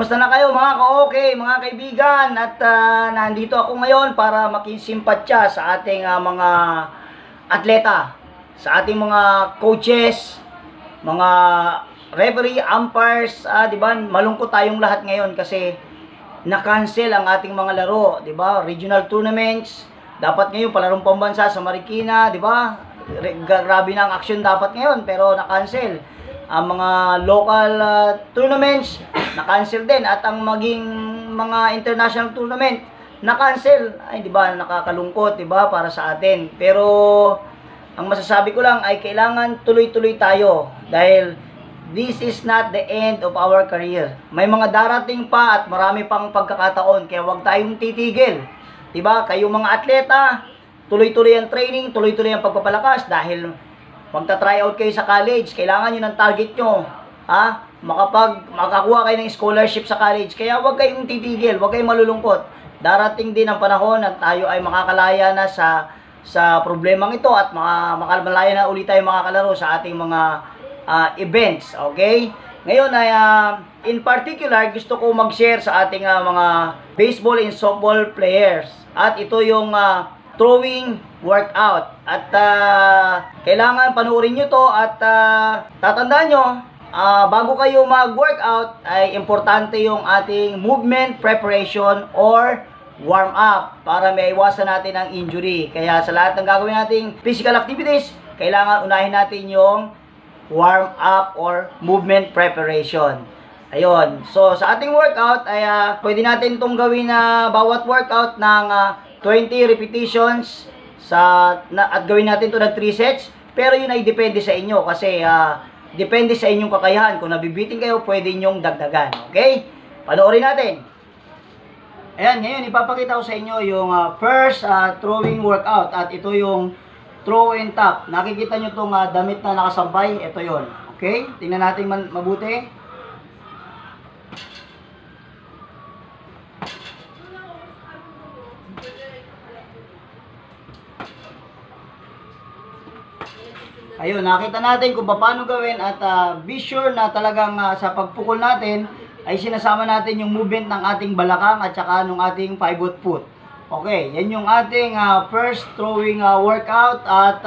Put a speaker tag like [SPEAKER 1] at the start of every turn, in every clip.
[SPEAKER 1] Kumusta na kayo mga ka-okay, mga kaibigan? At nandito ako ngayon para makisimpatya sa ating mga atleta, sa ating mga coaches, mga referee, umpires, di ba? Malungkot tayong lahat ngayon kasi na-cancel ang ating mga laro, di ba? Regional tournaments, dapat ngayon palarong pambansa sa Marikina, di ba? Grabe na ang action dapat ngayon pero na-cancel. Ang mga local tournaments na-cancel din at ang maging mga international tournament na-cancel. Ay, di ba, nakakalungkot, di ba, para sa atin. Pero ang masasabi ko lang ay kailangan tuloy-tuloy tayo dahil this is not the end of our career. May mga darating pa at marami pang pagkakataon kaya huwag tayong titigil. Di ba? Kayong mga atleta, tuloy-tuloy ang training, tuloy-tuloy ang pagpapalakas dahil magta-try out kayo sa college, kailangan nyo ng target nyo, makakuha kayo ng scholarship sa college, kaya huwag kayong titigil, huwag kayong malulungkot. Darating din ang panahon at tayo ay makakalaya na sa problemang ito at makakalaya na ulit tayo makakalaro sa ating mga events, okay? Ngayon ay, in particular, gusto ko mag-share sa ating mga baseball and softball players. At ito yung throwing workout. At kailangan panuorin nyo to at tatandaan nyo, bago kayo mag-workout ay importante yung ating movement preparation or warm up para may iwasan natin ang injury. Kaya sa lahat ng gagawin nating physical activities, kailangan unahin natin yung warm up or movement preparation. Ayun. So sa ating workout ay pwede natin itong gawin na bawat workout ng 20 repetitions at gawin natin ito ng 3 sets. Pero yun ay depende sa inyo kasi depende sa inyong kakayahan. Kung nabibitin kayo, pwede nyong dagdagan. Okay? Panoorin natin. Ayan, ngayon ipapakita ko sa inyo yung first throwing workout. At ito yung throw and tap. Nakikita nyo itong damit na nakasampay. Ito yon. Okay? Tingnan natin mabuti. Ayun, nakita natin kung paano gawin at be sure na talagang sa pagpukol natin ay sinasama natin yung movement ng ating balakang at saka ng ating pivot foot. Okay, yan yung ating first throwing workout at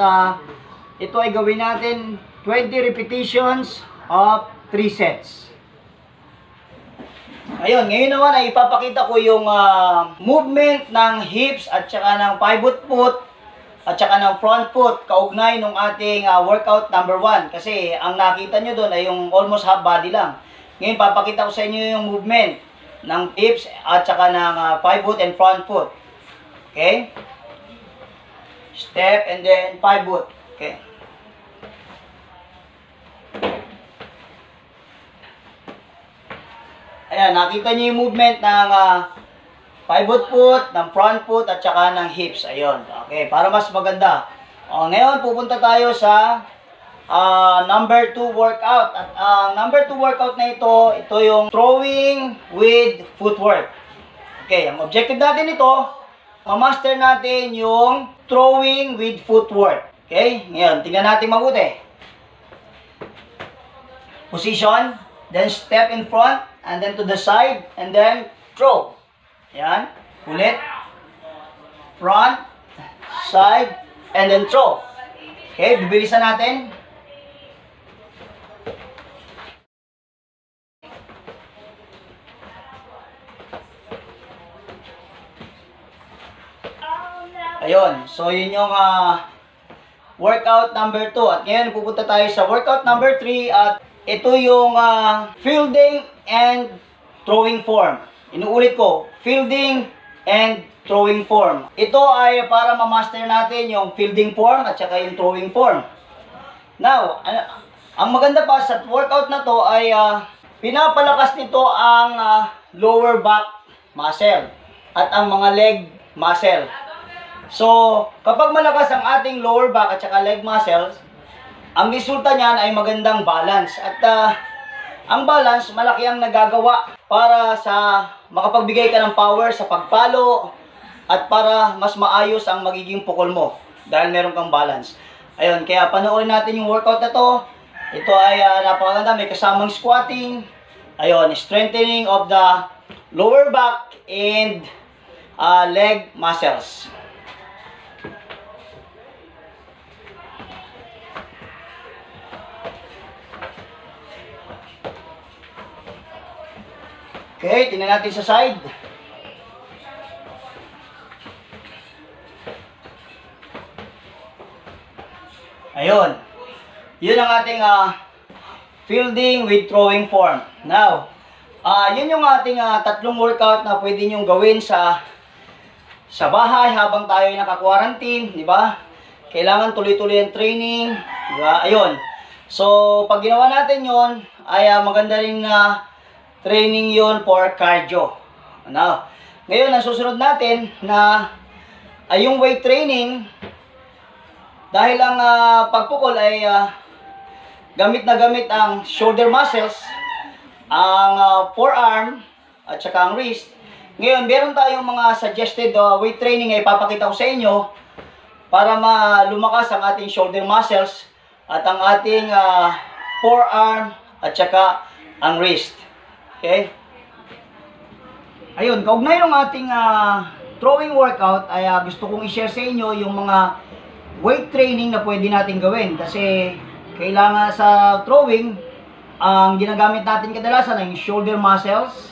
[SPEAKER 1] ito ay gawin natin 20 repetitions of 3 sets. Ayun, ngayon naman ay ipapakita ko yung movement ng hips at saka ng pivot foot at saka ng front foot, kaugnay nung ating workout number 1. Kasi ang nakita nyo doon ay yung almost half body lang. Ngayon, papakita ko sa inyo yung movement ng hips at saka ng pivot and front foot. Okay? Step and then pivot. Okay? Ayan, nakita nyo yung movement ng pivot foot, ng front foot, at saka ng hips. Ayun. Okay, para mas maganda. Ngayon, pupunta tayo sa number 2 workout. At number 2 workout na ito yung throwing with footwork. Okay, ang objective natin ito, ma-master natin yung throwing with footwork. Okay, ngayon, tingnan natin mabuti. Position, then step in front, and then to the side, and then throw. Yan. Ulit. Front, side, and then throw. Okay, bibilisan natin. Ayun. So, yun yung workout number 2. At ngayon, pupunta tayo sa workout number 3. At ito yung fielding and throwing form. Inuulit ko, fielding and throwing form. Ito ay para ma-master natin yung fielding form at saka yung throwing form. Now, ang maganda pa sa workout na to ay pinapalakas nito ang lower back muscle at ang mga leg muscle. So, kapag malakas ang ating lower back at saka leg muscles, ang resulta niyan ay magandang balance. At ang balance, malaki ang nagagawa para sa makapagbigay ka ng power sa pagpalo at para mas maayos ang magiging pukol mo dahil meron kang balance. Ayun, kaya panoorin natin yung workout na to. Ito ay napakaganda, may kasamang squatting, Ayun, strengthening of the lower back and leg muscles. Okay, tingnan natin sa side. Ayun. Yun ang ating fielding with throwing form. Now, yun yung ating tatlong workout na pwede nyong gawin sa bahay habang tayo ay naka-quarantine, di ba? Kailangan tuloy-tuloy ang training, di ba? Ayun. So, pag ginawa natin yon ay maganda rin na training yon for cardio. Now, ngayon, ang susunod natin na yung weight training. Dahil ang pagpukol ay gamit na gamit ang shoulder muscles, ang forearm, at saka ang wrist. Ngayon, meron tayong mga suggested weight training na ipapakita ko sa inyo para lumakas ang ating shoulder muscles at ang ating forearm at saka ang wrist. Okay? Ayun, kaugnay ng ating throwing workout ay gusto kong i-share sa inyo yung mga weight training na pwede natin gawin kasi kailangan sa throwing ang ginagamit natin kadalasan ay yung shoulder muscles,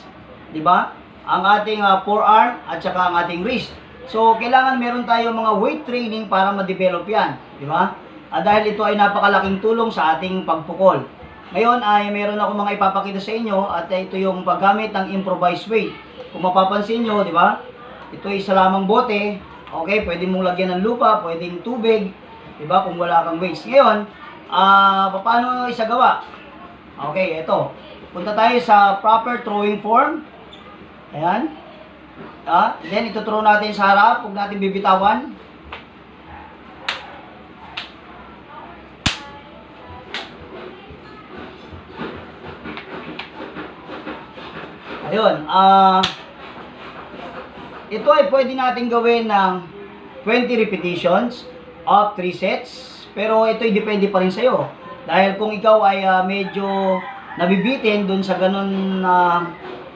[SPEAKER 1] di ba? Ang ating forearm at saka ang ating wrist. So kailangan meron tayong mga weight training para ma-develop yan, di ba? Dahil ito ay napakalaking tulong sa ating pagpukol. Ngayon ay meron ako mga ipapakita sa inyo at ito yung paggamit ng improvised weight. Kung mapapansin nyo, di ba? Ito ay isa lamang bote. Okay, pwede mong lagyan ng lupa, pwedeng tubig, diba, kung wala kang weights. Ngayon, paano isagawa? Okay, ito. Punta tayo sa proper throwing form. Ayan. Then, ito-throw natin sa harap. Huwag natin bibitawan. Ayun, ito ay pwede natin gawin ng 20 repetitions of 3 sets. Pero ito ay depende pa rin sa'yo. Dahil kung ikaw ay medyo nabibitin dun sa ganun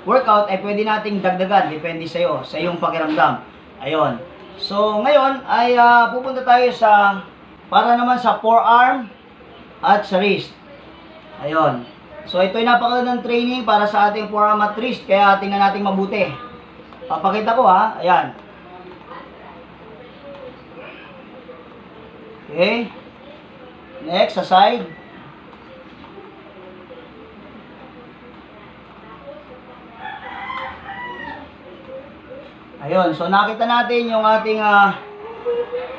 [SPEAKER 1] workout, ay pwede nating dagdagan. Depende sa'yo, sa iyong pakiramdam. Ayun. So, ngayon ay pupunta tayo para naman sa forearm at sa wrist. Ayun. So, ito ay napakagandang training para sa ating forearm at wrist. Kaya tingnan natin mabuti. Papakita ko ayan. Okay. Next, sa side. Ayun, so nakita natin yung ating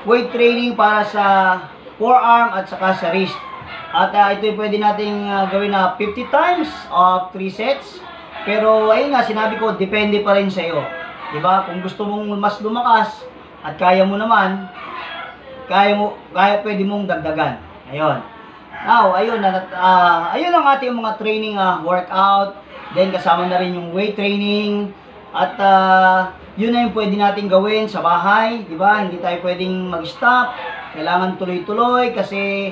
[SPEAKER 1] weight training para sa forearm at saka sa wrist. At ito pwede nating gawin na 50 times of 3 sets. Pero ayun nga, sinabi ko, depende pa rin sa iyo. Diba? Kung gusto mong mas lumakas at kaya mo naman, pwede mong dagdagan. Ayun. Now, ayun ang ating mga training workout. Then kasama na rin yung weight training. At yun na yung pwede natin gawin sa bahay. Diba? Hindi tayo pwedeng mag-stop. Kailangan tuloy-tuloy kasi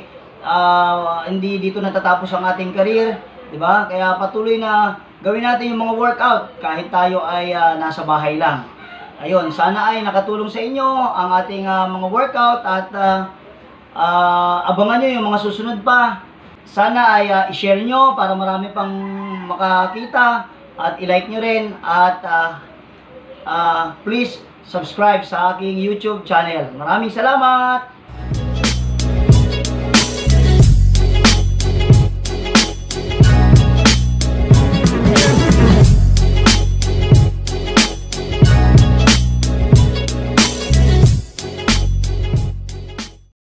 [SPEAKER 1] hindi dito natatapos ang ating career. Diba? Kaya patuloy na gawin natin yung mga workout kahit tayo ay nasa bahay lang. Ayun, sana ay nakatulong sa inyo ang ating mga workout at abangan nyo yung mga susunod pa. Sana ay i-share nyo para marami pang makakita at i-like nyo rin at please subscribe sa aking YouTube channel. Maraming salamat!